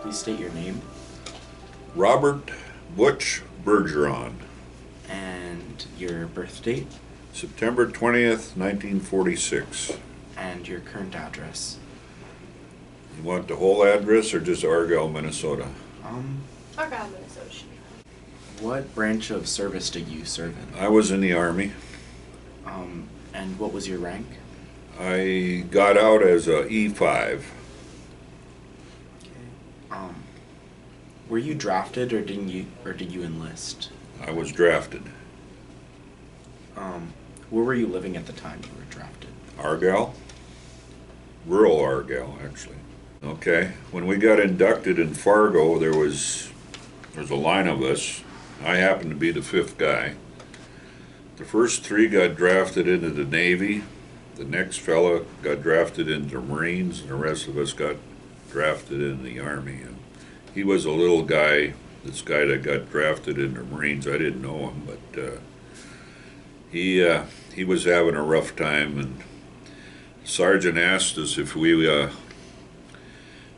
Please state your name Robert Butch Bergeron, and your birth date September 20th, 1946. and your current address. You want the whole address or just Argyle, Minnesota? Argyle, Minnesota should be What branch of service did you serve in? I was in the Army. And what was your rank? I got out as a E5. Were you drafted or did you enlist? I was drafted. Where were you living at the time you were drafted? Argyle? Rural Argyle, actually. Okay. When we got inducted in Fargo, there was a line of us. I happened to be the fifth guy. The first three got drafted into the Navy. The next fella got drafted into the Marines, and the rest of us got drafted in the Army. And he was a little guy, this guy that got drafted into the Marines. I didn't know him, but he was having a rough time, and Sergeant asked us if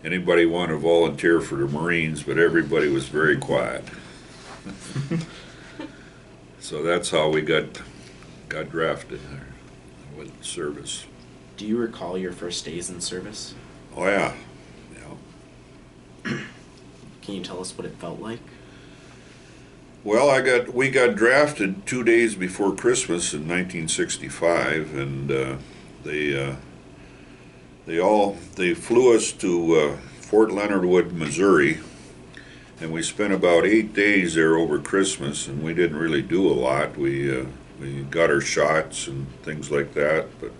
anybody wanted to volunteer for the Marines, but everybody was very quiet. So that's how we got drafted there with service. Do you recall your first days in service? Oh yeah. Can you tell us what it felt like? Well, we got drafted 2 days before Christmas in 1965, and they flew us to Fort Leonard Wood, Missouri, and we spent about 8 days there over Christmas, and we didn't really do a lot. We got our shots and things like that, but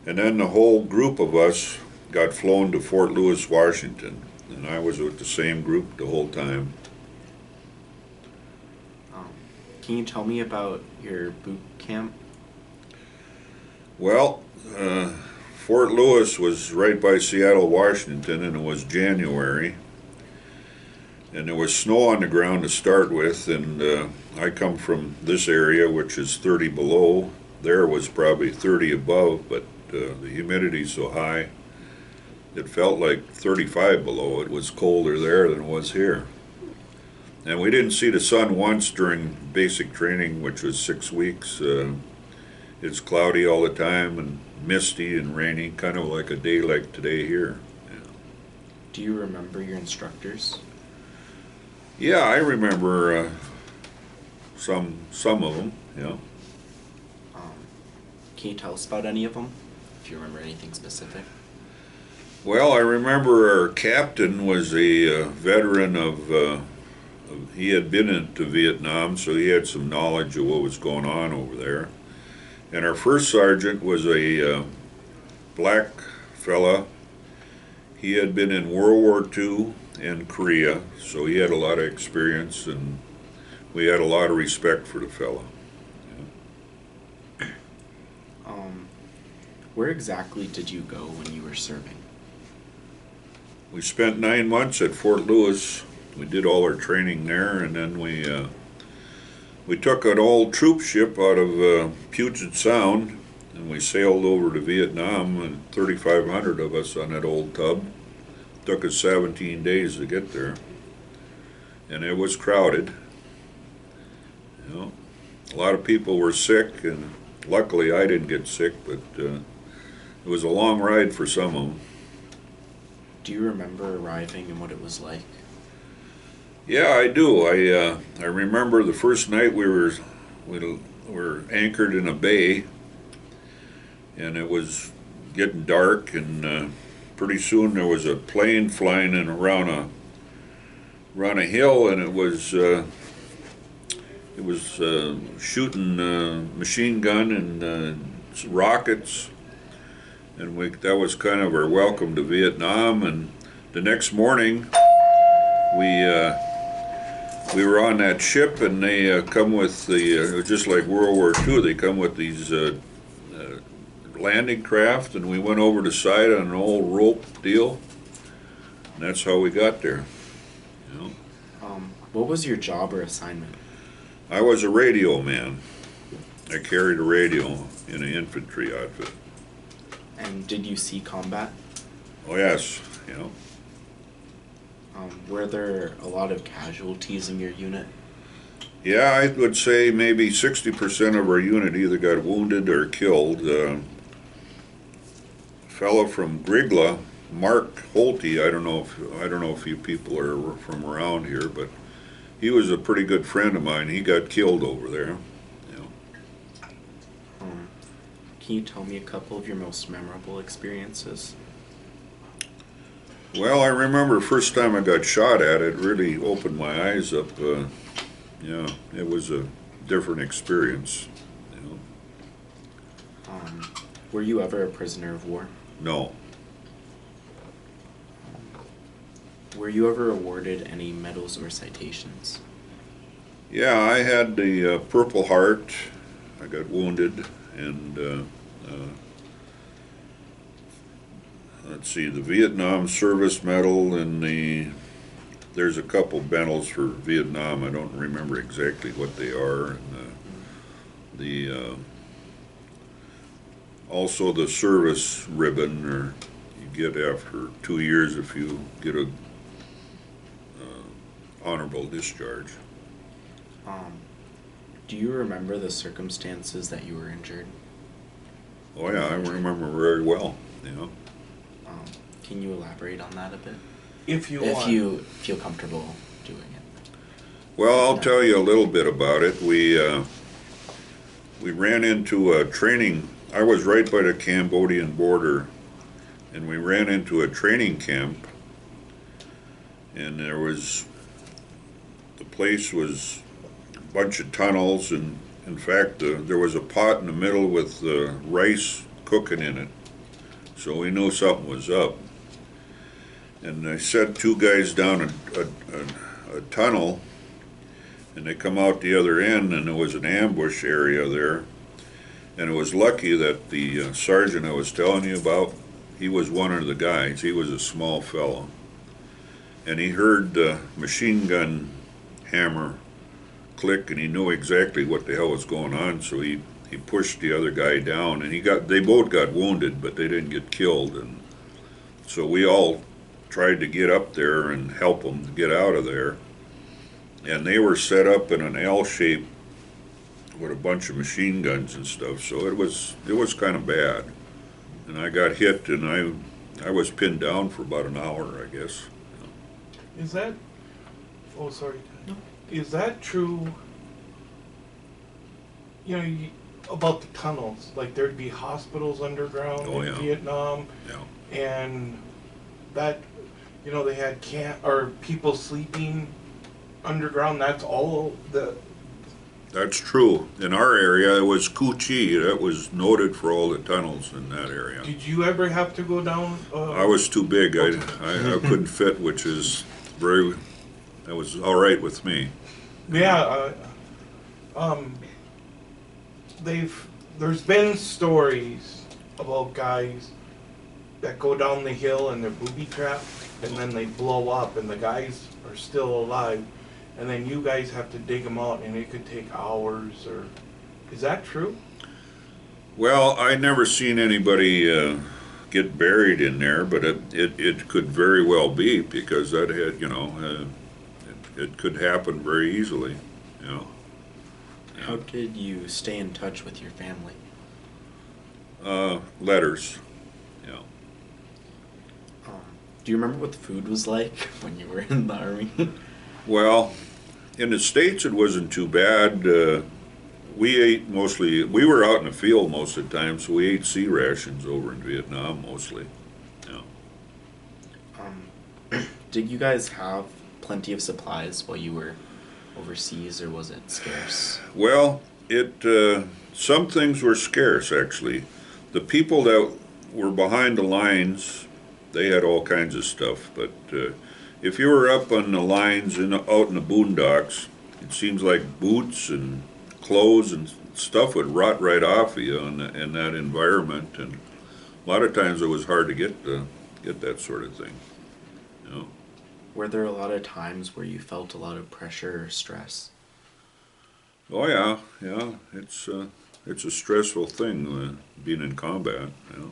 and then the whole group of us got flown to Fort Lewis, Washington, and I was with the same group the whole time. Can you tell me about your boot camp? Well, Fort Lewis was right by Seattle, Washington, and it was January. And there was snow on the ground to start with, and I come from this area, which is 30 below. There was probably 30 above, but the humidity's so high, it felt like 35 below. It was colder there than it was here. And we didn't see the sun once during basic training, which was 6 weeks. It's cloudy all the time and misty and rainy, kind of like a day like today here. Yeah. Do you remember your instructors? Yeah, I remember some of them. Yeah. Can you tell us about any of them, if you remember anything specific? Well, I remember our captain was a veteran he had been into Vietnam, so he had some knowledge of what was going on over there. And our first sergeant was a black fella. He had been in World War II and Korea, so he had a lot of experience, and we had a lot of respect for the fella. Yeah. Where exactly did you go when you were serving? We spent 9 months at Fort Lewis. We did all our training there, and then we took an old troop ship out of Puget Sound, and we sailed over to Vietnam, and 3,500 of us on that old tub. Took us 17 days to get there, and it was crowded. You know, a lot of people were sick, and luckily I didn't get sick, but it was a long ride for some of them. Do you remember arriving and what it was like? Yeah, I do. I remember the first night we were anchored in a bay, and it was getting dark, and pretty soon there was a plane flying in around a hill, and it was shooting machine gun and rockets, and that was kind of our welcome to Vietnam. And the next morning we were on that ship, and they come with just like World War II, they come with these landing craft, and we went over the side on an old rope deal, and that's how we got there. You know? What was your job or assignment? I was a radio man. I carried a radio in an infantry outfit. And did you see combat? Oh yes, you know. Were there a lot of casualties in your unit? Yeah, I would say maybe 60% of our unit either got wounded or killed. A fellow from Grigla, Mark Holte, I don't know if you people are from around here, but he was a pretty good friend of mine. He got killed over there. You know. Um, can you tell me a couple of your most memorable experiences? Well, I remember first time I got shot at, it really opened my eyes up. Yeah, it was a different experience. You know. Um, were you ever a prisoner of war? No. Were you ever awarded any medals or citations? Yeah, I had the Purple Heart. I got wounded, and let's see, the Vietnam Service Medal, and there's a couple medals for Vietnam. I don't remember exactly what they are. And also the service ribbon, or you get after 2 years if you get a honorable discharge. Do you remember the circumstances that you were injured? Oh yeah, I remember very well. You know. Can you elaborate on that a bit? If you If want. you feel comfortable doing it. Well, I'll tell you a little bit about it. We ran into a training. I was right by the Cambodian border, and we ran into a training camp, and the place was a bunch of tunnels, and in fact, there was a pot in the middle with rice cooking in it, so we knew something was up. And I set two guys down a tunnel, and they come out the other end, and there was an ambush area there. And it was lucky that the sergeant I was telling you about, he was one of the guys. He was a small fellow. And he heard the machine gun hammer click, and he knew exactly what the hell was going on, so he pushed the other guy down, and they both got wounded, but they didn't get killed. And so we all tried to get up there and help them to get out of there. And they were set up in an L shape with a bunch of machine guns and stuff, so it was kind of bad. And I got hit, and I was pinned down for about an hour, I guess. Is that? Oh, sorry. No. Is that true? You know, about the tunnels, like there'd be hospitals underground Oh, in yeah. Vietnam, Yeah. and that, you know, they had people sleeping underground. That's all the. That's true. In our area, it was Cu Chi. That was noted for all the tunnels in that area. Did you ever have to go down? I was too big. I couldn't fit, which is that was all right with me. Yeah. There's been stories about guys that go down the hill and they're booby trapped, and then they blow up, and the guys are still alive, and then you guys have to dig them out, and it could take hours. Or is that true? Well, I never seen anybody get buried in there, but it could very well be, because that had, it could happen very easily. You know. How did you stay in touch with your family? Letters. Yeah. Do you remember what the food was like when you were in the army? Well, in the States it wasn't too bad. We ate mostly, we were out in the field most of the time, so we ate sea rations over in Vietnam mostly. Yeah. Did you guys have plenty of supplies while you were overseas, or was it scarce? Well, some things were scarce, actually. The people that were behind the lines, they had all kinds of stuff, but if you were up on the lines out in the boondocks, it seems like boots and clothes and stuff would rot right off of you in that environment, and a lot of times it was hard to get that sort of thing. You know. Were there a lot of times where you felt a lot of pressure or stress? Oh yeah, yeah. It's a stressful thing being in combat, you know.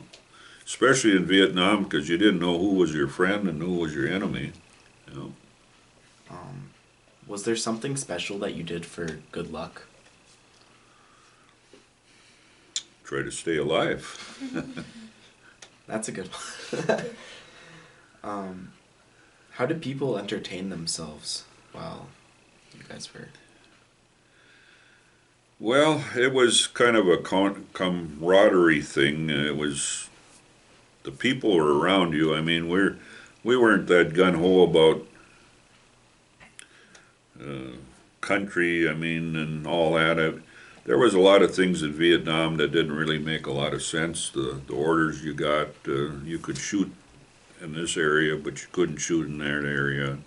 Especially in Vietnam, because you didn't know who was your friend and who was your enemy. Yeah. Was there something special that you did for good luck? Try to stay alive. That's a good one. How did people entertain themselves while you guys were? Well, it was kind of a camaraderie thing. It was the people were around you. I mean, we weren't that gun ho about country. I mean, and all that. There was a lot of things in Vietnam that didn't really make a lot of sense. The orders you got, you could shoot in this area, but you couldn't shoot in that area.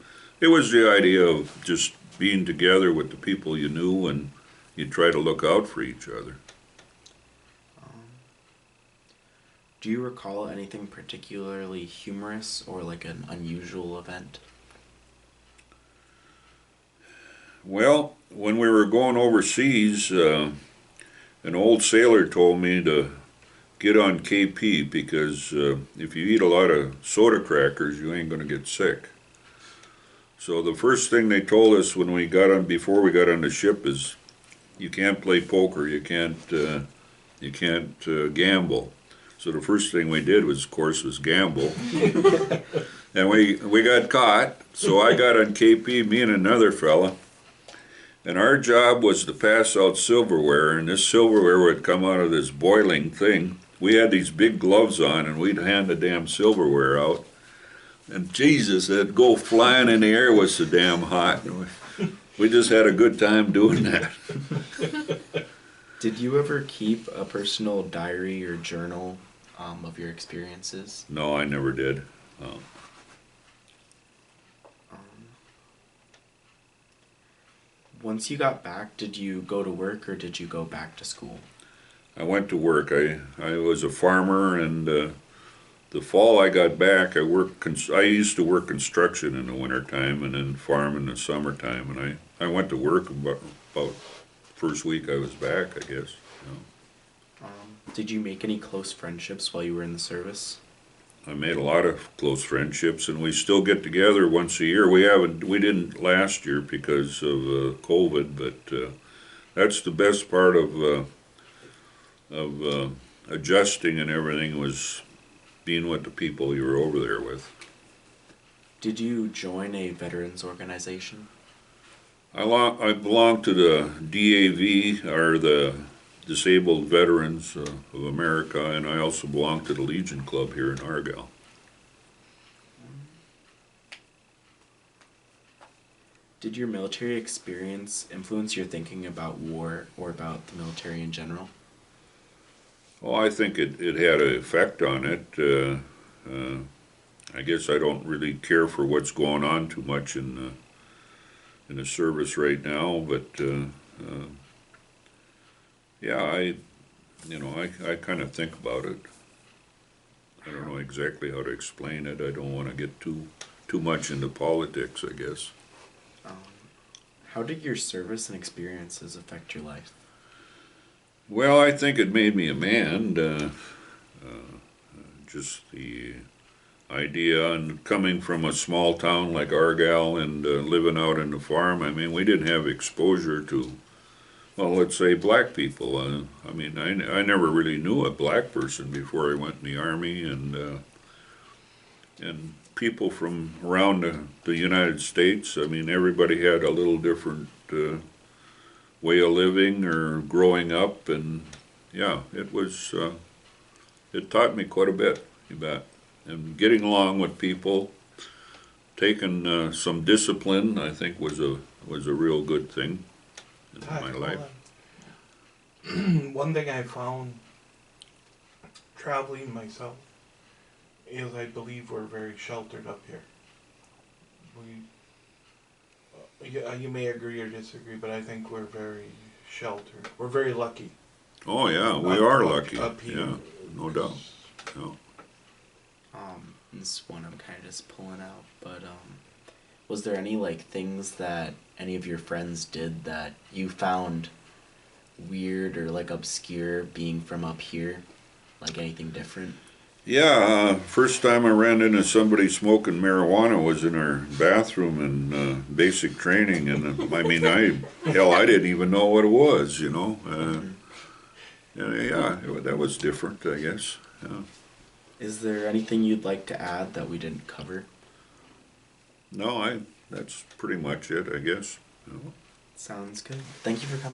It was the idea of just being together with the people you knew, and you try to look out for each other. Do you recall anything particularly humorous or like an unusual event? Well, when we were going overseas, an old sailor told me to get on KP because if you eat a lot of soda crackers, you ain't going to get sick. So the first thing they told us when we got on, before we got on the ship, is you can't play poker, you can't gamble. So the first thing we did was, of course, was gamble. And we got caught, so I got on KP, me and another fella, and our job was to pass out silverware, and this silverware would come out of this boiling thing. We had these big gloves on, and we'd hand the damn silverware out, and Jesus, it'd go flying in the air. It was so damn hot. We just had a good time doing that. Did you ever keep a personal diary or journal of your experiences? No, I never did. Once you got back, did you go to work or did you go back to school? I went to work. I was a farmer, and the fall I got back, I used to work construction in the wintertime and then farm in the summertime, and I went to work about first week I was back, I guess. Yeah. Did you make any close friendships while you were in the service? I made a lot of close friendships, and we still get together once a year. We didn't last year because of COVID, but that's the best part of adjusting and everything, was being with the people you were over there with. Did you join a veterans organization? I belong to the DAV, or the Disabled Veterans of America, and I also belong to the Legion Club here in Argyle. Did your military experience influence your thinking about war or about the military in general? Well, I think it had an effect on it. I guess I don't really care for what's going on too much in the service right now, but yeah, I kind of think about it. I don't know exactly how to explain it. I don't want to get too much into politics, I guess. How did your service and experiences affect your life? Well, I think it made me a man. Just the idea, and coming from a small town like Argyle and living out in the farm, I mean, we didn't have exposure to, well, let's say black people. I mean, I never really knew a black person before I went in the Army, and people from around the United States. I mean, everybody had a little different way of living or growing up, and yeah, it taught me quite a bit, you bet. And getting along with people, taking some discipline, I think was a real good thing in my life. One thing I found traveling myself is I believe we're very sheltered up here. You may agree or disagree, but I think we're very sheltered. We're very lucky. Oh yeah, we are lucky. Up here. Yeah, no doubt. No. This one I'm kind of just pulling out, but was there any like things that any of your friends did that you found weird or like obscure being from up here? Like anything different? Yeah, first time I ran into somebody smoking marijuana was in our bathroom in basic training, and I mean, I didn't even know what it was, you know. Yeah, that was different, I guess. Yeah. Is there anything you'd like to add that we didn't cover? No, that's pretty much it, I guess. You know. Sounds good. Thank you for coming.